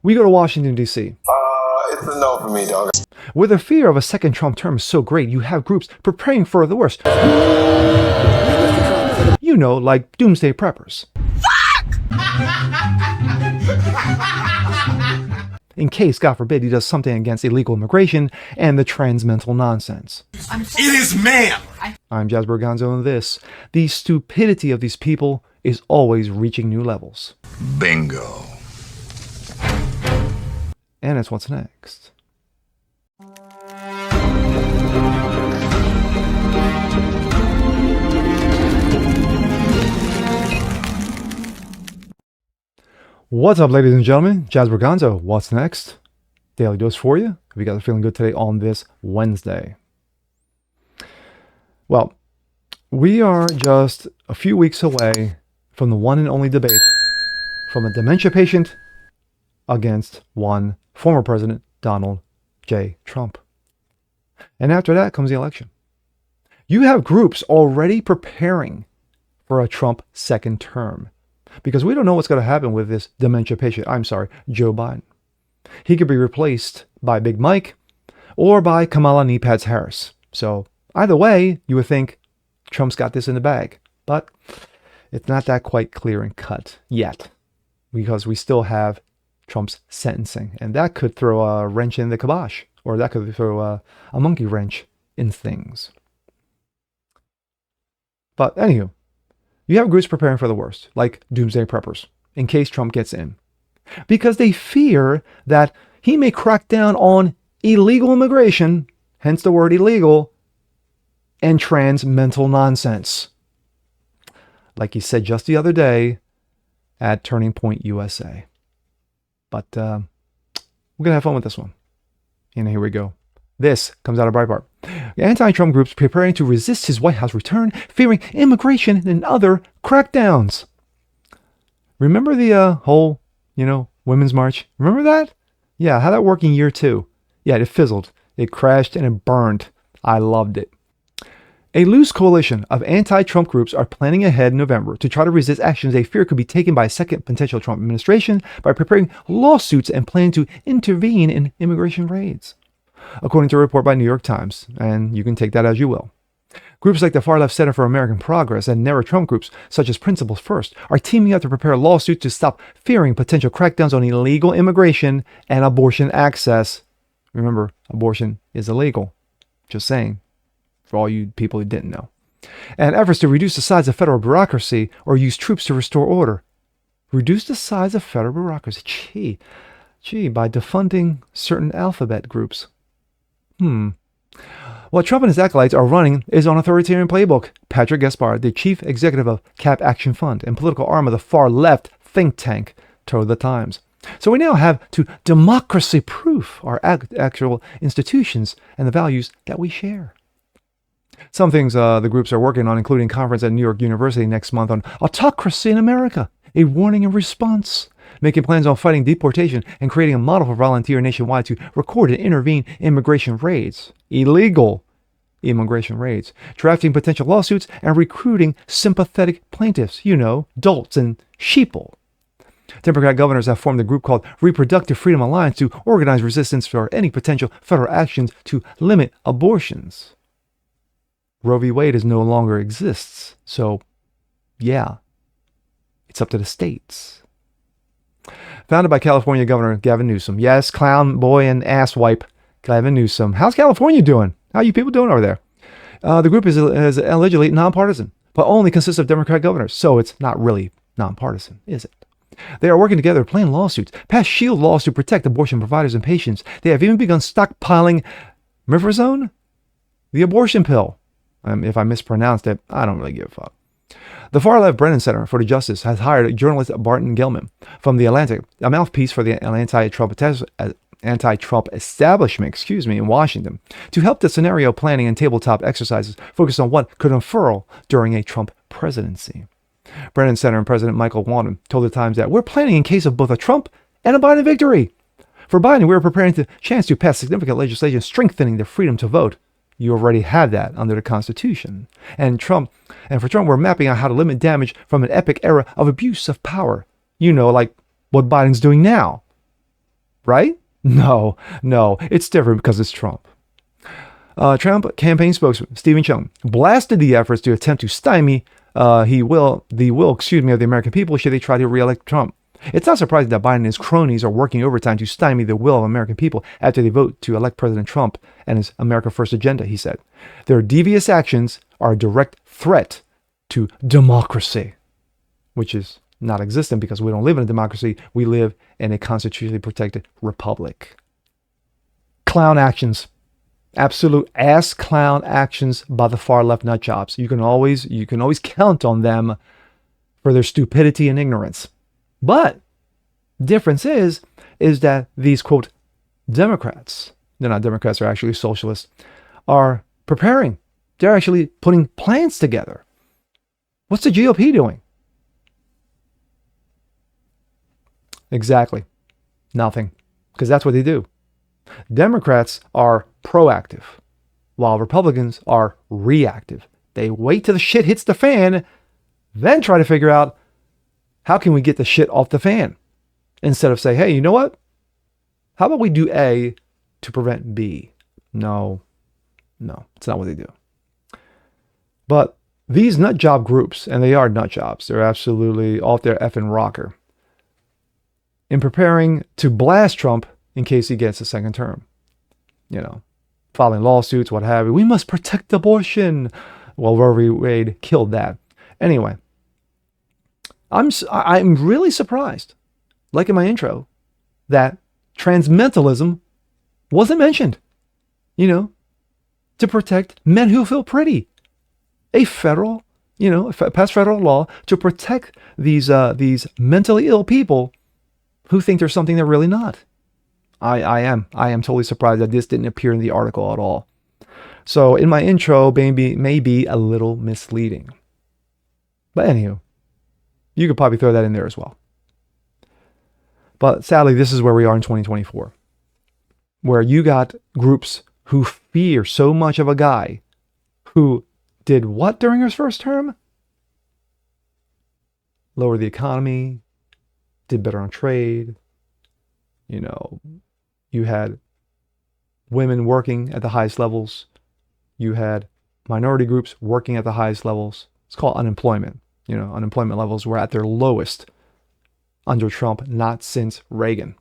We go to Washington, D.C. It's a no for me, dog. Where the fear of a second Trump term is so great, you have groups preparing for the worst. You know, like doomsday preppers. In case, God forbid, he does something against illegal immigration and the trans mental nonsense. It is ma'am! I'm Jasper Gonzo, and the stupidity of these people is always reaching new levels. Bingo. And that's what's next. What's up, ladies and gentlemen? Jasper Gonzo. What's next? Daily dose for you. If you guys are feeling good today on this Wednesday. Well, we are just a few weeks away from the one and only debate from a dementia patient against one former President Donald J. Trump. And after that comes the election. You have groups already preparing for a Trump second term. Because we don't know what's going to happen with this dementia patient. I'm sorry, Joe Biden. He could be replaced by Big Mike or by Kamala Neepads Harris. So either way, you would think Trump's got this in the bag. But it's not that quite clear and cut yet. Because we still have Trump's sentencing. And that could throw a wrench in the kibosh. Or that could throw a monkey wrench in things. But anywho. You have groups preparing for the worst, like doomsday preppers, in case Trump gets in. Because they fear that he may crack down on illegal immigration, hence the word illegal, and trans mental nonsense. Like he said just the other day at Turning Point USA. But we're going to have fun with this one. And here we go. This comes out of Breitbart. Anti-Trump groups preparing to resist his White House return, fearing immigration and other crackdowns. Remember the whole, Women's March? Remember that? Yeah, how that worked in year 2. Yeah, it fizzled. It crashed and it burned. I loved it. A loose coalition of anti-Trump groups are planning ahead in November to try to resist actions they fear could be taken by a second potential Trump administration by preparing lawsuits and planning to intervene in immigration raids. According to a report by New York Times, and you can take that as you will. Groups like the far-left Center for American Progress and Never-Trump groups, such as Principles First, are teaming up to prepare lawsuits to stop fearing potential crackdowns on illegal immigration and abortion access. Remember, abortion is illegal. Just saying, for all you people who didn't know. And efforts to reduce the size of federal bureaucracy or use troops to restore order. Reduce the size of federal bureaucracy. Gee, by defunding certain alphabet groups. What Trump and his acolytes are running is an authoritarian playbook. Patrick Gaspard, the chief executive of Cap Action Fund and political arm of the far-left think tank, told the Times. So we now have to democracy-proof our actual institutions and the values that we share. Some things the groups are working on, including a conference at New York University next month on autocracy in America, a warning and response. Making plans on fighting deportation and creating a model for volunteer nationwide to record and intervene immigration raids. Illegal immigration raids. Drafting potential lawsuits and recruiting sympathetic plaintiffs. Dolts and sheeple. Democrat governors have formed a group called Reproductive Freedom Alliance to organize resistance for any potential federal actions to limit abortions. Roe v. Wade no longer exists. So, yeah, it's up to the states. Founded by California Governor Gavin Newsom. Yes, clown boy and asswipe Gavin Newsom. How's California doing? How are you people doing over there? The group is allegedly nonpartisan, but only consists of Democrat governors. So it's not really nonpartisan, is it? They are working together to plan lawsuits, pass shield laws to protect abortion providers and patients. They have even begun stockpiling Mifrazone, the abortion pill. If I mispronounced it, I don't really give a fuck. The far-left Brennan Center for Justice has hired journalist Barton Gellman from The Atlantic, a mouthpiece for the anti-Trump establishment, in Washington, to help the scenario planning and tabletop exercises focus on what could unfurl during a Trump presidency. Brennan Center and President Michael Walden told the Times that we're planning in case of both a Trump and a Biden victory. For Biden, we're preparing the chance to pass significant legislation strengthening the freedom to vote. You already have that under the Constitution. And for Trump, we're mapping out how to limit damage from an epic era of abuse of power. Like what Biden's doing now. right? No, it's different because it's Trump. Trump campaign spokesman Stephen Chung blasted the efforts to attempt to stymie the will of the American people should they try to re-elect Trump. It's not surprising that Biden and his cronies are working overtime to stymie the will of American people after they vote to elect President Trump and his America First agenda, he said. Their devious actions are a direct threat to democracy, which is not existent because we don't live in a democracy. We live in a constitutionally protected republic. Clown actions. Absolute ass clown actions by the far left nut jobs. You can always count on them for their stupidity and ignorance. But difference is that these quote Democrats, they're not Democrats, they're actually socialists, are preparing. They're actually putting plans together. What's the GOP doing? Exactly. Nothing. Because that's what they do. Democrats are proactive, while Republicans are reactive. They wait till the shit hits the fan, then try to figure out how can we get the shit off the fan? Instead of say, hey, you know what? How about we do A to prevent B? No, it's not what they do. But these nut job groups, and they are nut jobs, they're absolutely off their effing rocker, in preparing to blast Trump in case he gets a second term. Filing lawsuits, what have you. We must protect abortion. Well, Roe v. Wade killed that. Anyway, I'm really surprised, like in my intro, that transmentalism wasn't mentioned, to protect men who feel pretty. A federal, pass federal law to protect these mentally ill people who think they're something they're really not. I am totally surprised that this didn't appear in the article at all. So in my intro, may be a little misleading. But anywho, you could probably throw that in there as well. But sadly, this is where we are in 2024, where you got groups who fear so much of a guy who did what during his first term? Lower the economy, did better on trade. You had women working at the highest levels. You had minority groups working at the highest levels. It's called unemployment. Unemployment levels were at their lowest under Trump, not since Reagan.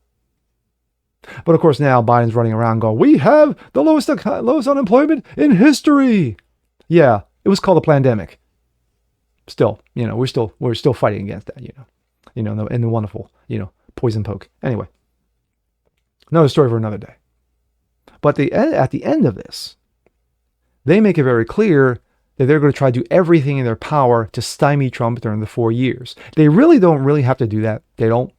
But of course now Biden's running around going, we have the lowest unemployment in history. Yeah, it was called a pandemic. Still, we're still fighting against that, in the wonderful, poison poke. Anyway, another story for another day. But at the end of this, they make it very clear that they're going to try to do everything in their power to stymie Trump during the 4 years. They really don't have to do that. They don't,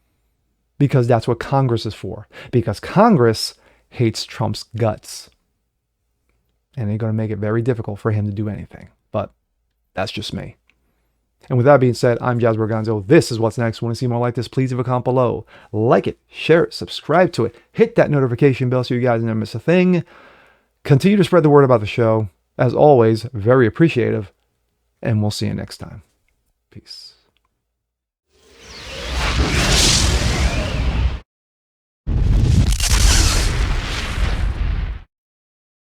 because that's what Congress is for. Because Congress hates Trump's guts. And they're going to make it very difficult for him to do anything. But that's just me. And with that being said, I'm Jazz Borganzo. This is What's Next. Want to see more like this? Please leave a comment below. Like it, share it, subscribe to it. Hit that notification bell so you guys never miss a thing. Continue to spread the word about the show. As always, very appreciative. And we'll see you next time. Peace.